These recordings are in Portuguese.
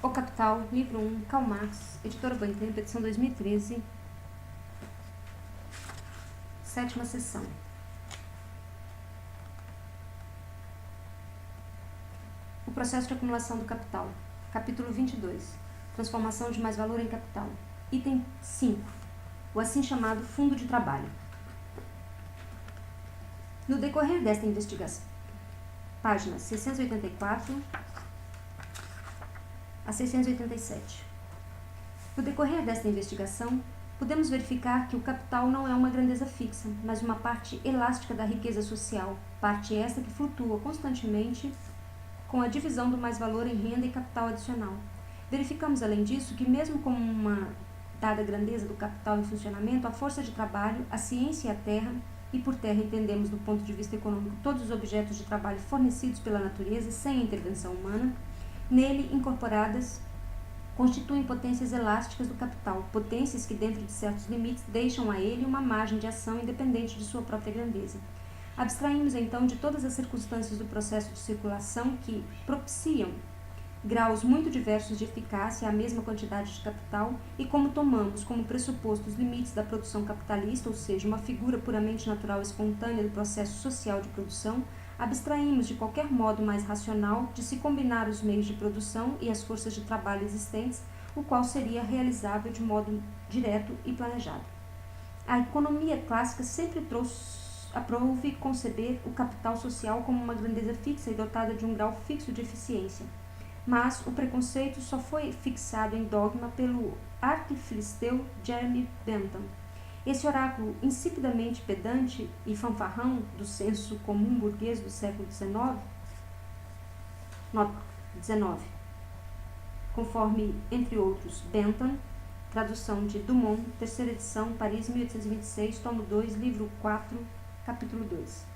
O Capital, livro 1, Karl Marx, editora Boitempo, edição 2013, sétima sessão. O processo de acumulação do capital. Capítulo 22. Transformação de mais-valor em capital. Item 5. O assim chamado fundo de trabalho. No decorrer desta investigação, páginas 684 a 687. No decorrer desta investigação, podemos verificar que o capital não é uma grandeza fixa, mas uma parte elástica da riqueza social, parte esta que flutua constantemente com a divisão do mais-valor em renda e capital adicional. Verificamos, além disso, que mesmo com uma dada grandeza do capital em funcionamento, a força de trabalho, a ciência e a terra, e por terra entendemos do ponto de vista econômico todos os objetos de trabalho fornecidos pela natureza sem a intervenção humana, nele incorporadas, constituem potências elásticas do capital, potências que, dentro de certos limites, deixam a ele uma margem de ação independente de sua própria grandeza. Abstraímos, então, de todas as circunstâncias do processo de circulação que propiciam graus muito diversos de eficácia à mesma quantidade de capital e como tomamos como pressuposto os limites da produção capitalista, ou seja, uma figura puramente natural e espontânea do processo social de produção, abstraímos de qualquer modo mais racional de se combinar os meios de produção e as forças de trabalho existentes, o qual seria realizável de modo direto e planejado. A economia clássica sempre aprove conceber o capital social como uma grandeza fixa e dotada de um grau fixo de eficiência. Mas o preconceito só foi fixado em dogma pelo arquifilisteu Jeremy Bentham. Esse oráculo insipidamente pedante e fanfarrão do senso comum burguês do século XIX, conforme, entre outros, Bentham, tradução de Dumont, terceira edição, Paris, 1826, tomo 2, livro 4, capítulo 2.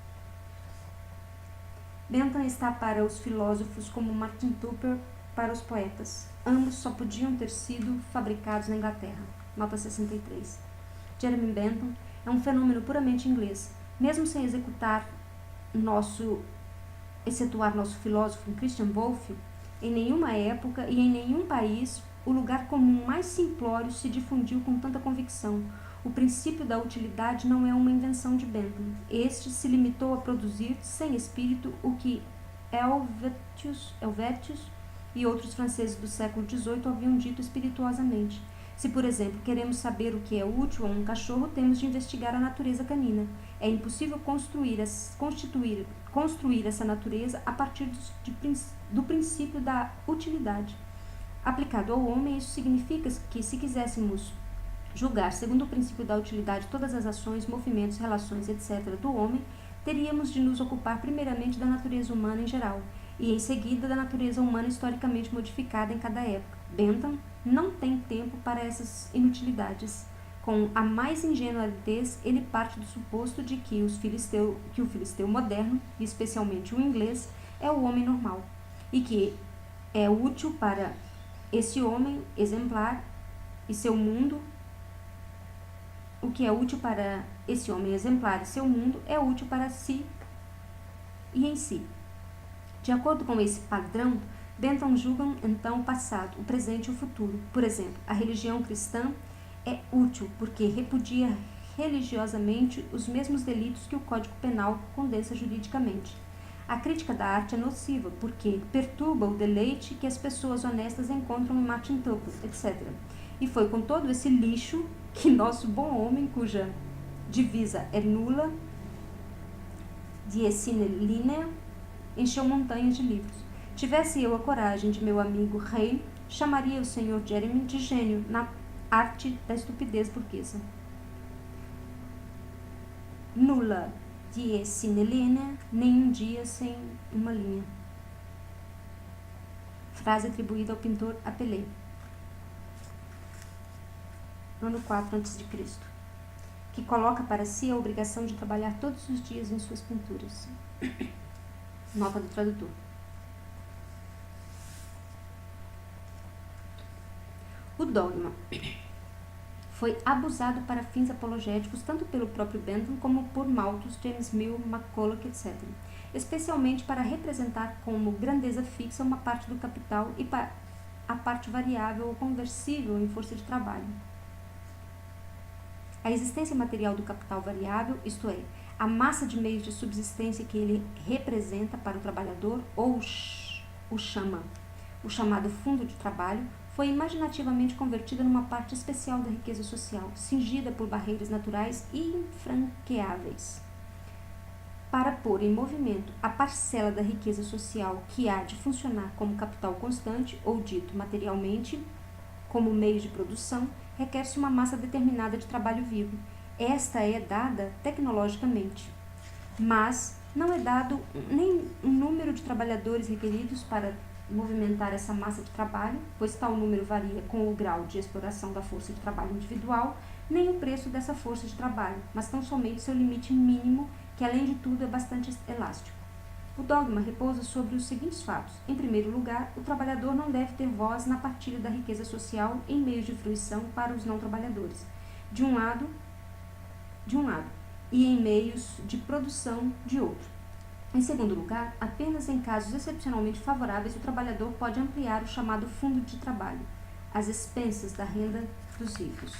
Bentham está para os filósofos como Martin Tupper para os poetas. Ambos só podiam ter sido fabricados na Inglaterra. Nota 63. Jeremy Bentham é um fenômeno puramente inglês. Mesmo sem excetuar nosso filósofo Christian Wolff, em nenhuma época e em nenhum país o lugar comum mais simplório se difundiu com tanta convicção. O princípio da utilidade não é uma invenção de Bentham. Este se limitou a produzir, sem espírito, o que Helvétius e outros franceses do século XVIII haviam dito espirituosamente. Se, por exemplo, queremos saber o que é útil a um cachorro, temos de investigar a natureza canina. É impossível construir essa natureza a partir do princípio da utilidade. Aplicado ao homem, isso significa que, se quiséssemos julgar segundo o princípio da utilidade todas as ações, movimentos, relações, etc. do homem, teríamos de nos ocupar primeiramente da natureza humana em geral, e em seguida da natureza humana historicamente modificada em cada época. Bentham não tem tempo para essas inutilidades. Com a mais ingênua aridez, ele parte do suposto de que o filisteu moderno, e especialmente o inglês, é o homem normal, e que é útil para esse homem exemplar e seu mundo. O que é útil para esse homem exemplar e seu mundo é útil para si e em si. De acordo com esse padrão, Bentham julga então o passado, o presente e o futuro. Por exemplo, a religião cristã é útil porque repudia religiosamente os mesmos delitos que o Código Penal condensa juridicamente. A crítica da arte é nociva porque perturba o deleite que as pessoas honestas encontram em Martin Tupper, etc. E foi com todo esse lixo que nosso bom homem, cuja divisa é nula, die sine linea, encheu montanhas de livros. Tivesse eu a coragem de meu amigo Rey, chamaria o Sr. Jeremy de gênio na arte da estupidez burguesa. Nula, die sine linea, nenhum dia sem uma linha. Frase atribuída ao pintor Apelé. Ano 4 a.C., que coloca para si a obrigação de trabalhar todos os dias em suas pinturas. Nota do tradutor. O dogma foi abusado para fins apologéticos tanto pelo próprio Bentham como por Malthus, James Mill, McCulloch, etc., especialmente para representar como grandeza fixa uma parte do capital a parte variável ou conversível em força de trabalho. A existência material do capital variável, isto é, a massa de meios de subsistência que ele representa para o trabalhador, ou o chamado fundo de trabalho, foi imaginativamente convertida numa parte especial da riqueza social, cingida por barreiras naturais infranqueáveis. Para pôr em movimento a parcela da riqueza social que há de funcionar como capital constante, ou dito materialmente, como meio de produção, requer-se uma massa determinada de trabalho vivo. Esta é dada tecnologicamente, mas não é dado nem o número de trabalhadores requeridos para movimentar essa massa de trabalho, pois tal número varia com o grau de exploração da força de trabalho individual, nem o preço dessa força de trabalho, mas tão somente seu limite mínimo, que além de tudo é bastante elástico. O dogma repousa sobre os seguintes fatos. Em primeiro lugar, o trabalhador não deve ter voz na partilha da riqueza social em meios de fruição para os não trabalhadores, de um lado, e em meios de produção de outro. Em segundo lugar, apenas em casos excepcionalmente favoráveis o trabalhador pode ampliar o chamado fundo de trabalho, às expensas da renda dos ricos.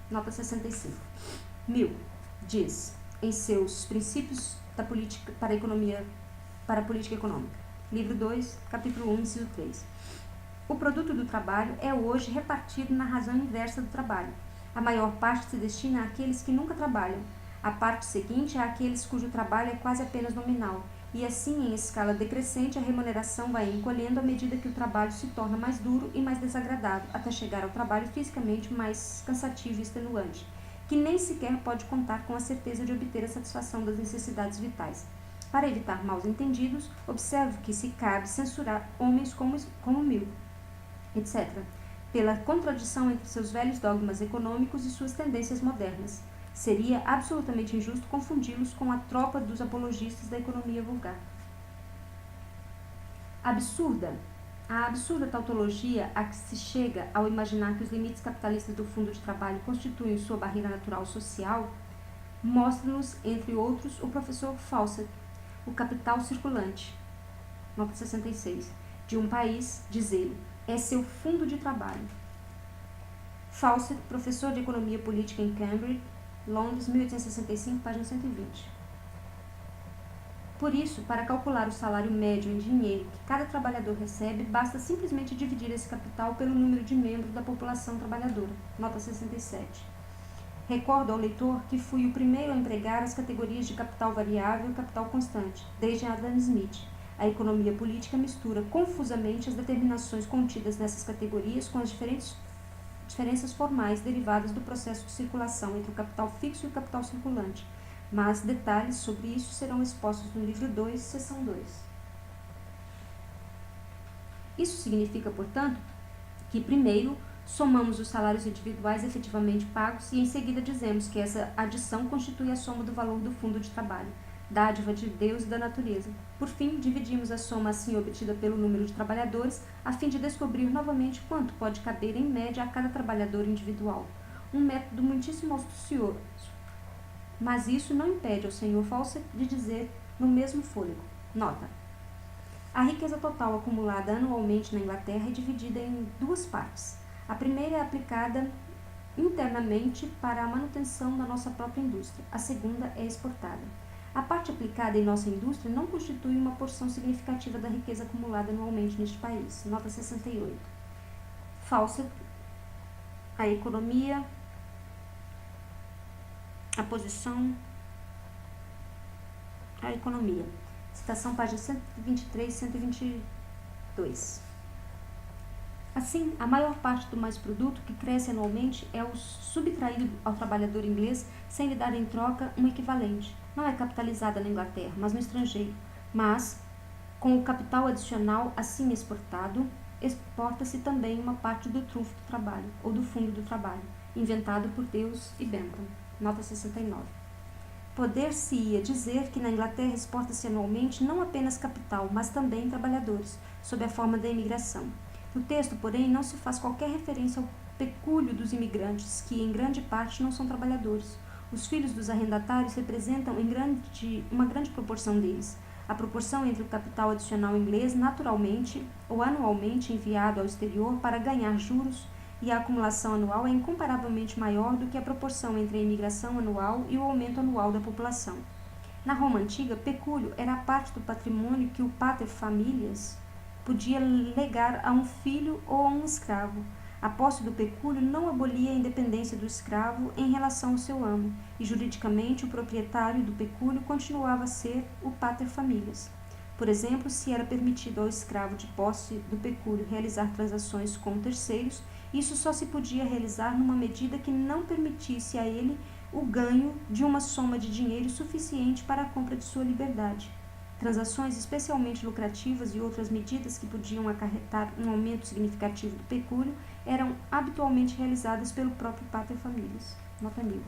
Nota 65. Mill diz, em seus Princípios da política para a política econômica, livro 2, capítulo 1, inciso 3. O produto do trabalho é hoje repartido na razão inversa do trabalho. A maior parte se destina àqueles que nunca trabalham. A parte seguinte é àqueles cujo trabalho é quase apenas nominal. E assim, em escala decrescente, a remuneração vai encolhendo à medida que o trabalho se torna mais duro e mais desagradável, até chegar ao trabalho fisicamente mais cansativo e extenuante, que nem sequer pode contar com a certeza de obter a satisfação das necessidades vitais. Para evitar maus entendidos, observo que se cabe censurar homens como Mill, etc., pela contradição entre seus velhos dogmas econômicos e suas tendências modernas. Seria absolutamente injusto confundi-los com a tropa dos apologistas da economia vulgar. A absurda tautologia a que se chega ao imaginar que os limites capitalistas do fundo de trabalho constituem sua barreira natural social, mostra-nos, entre outros, o professor Fawcett, O Capital Circulante, nota 66, de um país, diz ele, é seu fundo de trabalho. Fawcett, professor de Economia Política em Cambridge, Londres, 1865, página 120. Por isso, para calcular o salário médio em dinheiro que cada trabalhador recebe, basta simplesmente dividir esse capital pelo número de membros da população trabalhadora. Nota 67. Recordo ao leitor que fui o primeiro a empregar as categorias de capital variável e capital constante, desde Adam Smith. A economia política mistura confusamente as determinações contidas nessas categorias com as diferenças formais derivadas do processo de circulação entre o capital fixo e o capital circulante, mas detalhes sobre isso serão expostos no livro 2, seção 2. Isso significa, portanto, que primeiro somamos os salários individuais efetivamente pagos e em seguida dizemos que essa adição constitui a soma do valor do fundo de trabalho, dádiva de Deus e da natureza. Por fim, dividimos a soma assim obtida pelo número de trabalhadores, a fim de descobrir novamente quanto pode caber em média a cada trabalhador individual. Um método muitíssimo astucioso. Mas isso não impede ao Sr. Fawcett de dizer no mesmo fôlego. Nota. A riqueza total acumulada anualmente na Inglaterra é dividida em duas partes. A primeira é aplicada internamente para a manutenção da nossa própria indústria. A segunda é exportada. A parte aplicada em nossa indústria não constitui uma porção significativa da riqueza acumulada anualmente neste país. Nota 68. Fawcett, a economia, a posição, a economia. Citação página 123 e 122. Assim, a maior parte do mais-produto que cresce anualmente é o subtraído ao trabalhador inglês sem lhe dar em troca um equivalente. Não é capitalizada na Inglaterra, mas no estrangeiro. Mas, com o capital adicional assim exportado, exporta-se também uma parte do trunfo do trabalho, ou do fundo do trabalho, inventado por Deus e Bentham. Nota 69. Poder-se-ia dizer que na Inglaterra exporta-se anualmente não apenas capital, mas também trabalhadores, sob a forma da imigração. No texto, porém, não se faz qualquer referência ao pecúlio dos imigrantes, que em grande parte não são trabalhadores. Os filhos dos arrendatários representam uma grande proporção deles. A proporção entre o capital adicional inglês naturalmente ou anualmente enviado ao exterior para ganhar juros e a acumulação anual é incomparavelmente maior do que a proporção entre a imigração anual e o aumento anual da população. Na Roma antiga, pecúlio era a parte do patrimônio que o pater familias podia legar a um filho ou a um escravo. A posse do pecúlio não abolia a independência do escravo em relação ao seu amo, e juridicamente o proprietário do pecúlio continuava a ser o pater familias. Por exemplo, se era permitido ao escravo de posse do pecúlio realizar transações com terceiros, isso só se podia realizar numa medida que não permitisse a ele o ganho de uma soma de dinheiro suficiente para a compra de sua liberdade. Transações especialmente lucrativas e outras medidas que podiam acarretar um aumento significativo do pecúlio eram habitualmente realizadas pelo próprio pater familias. Nota 1000.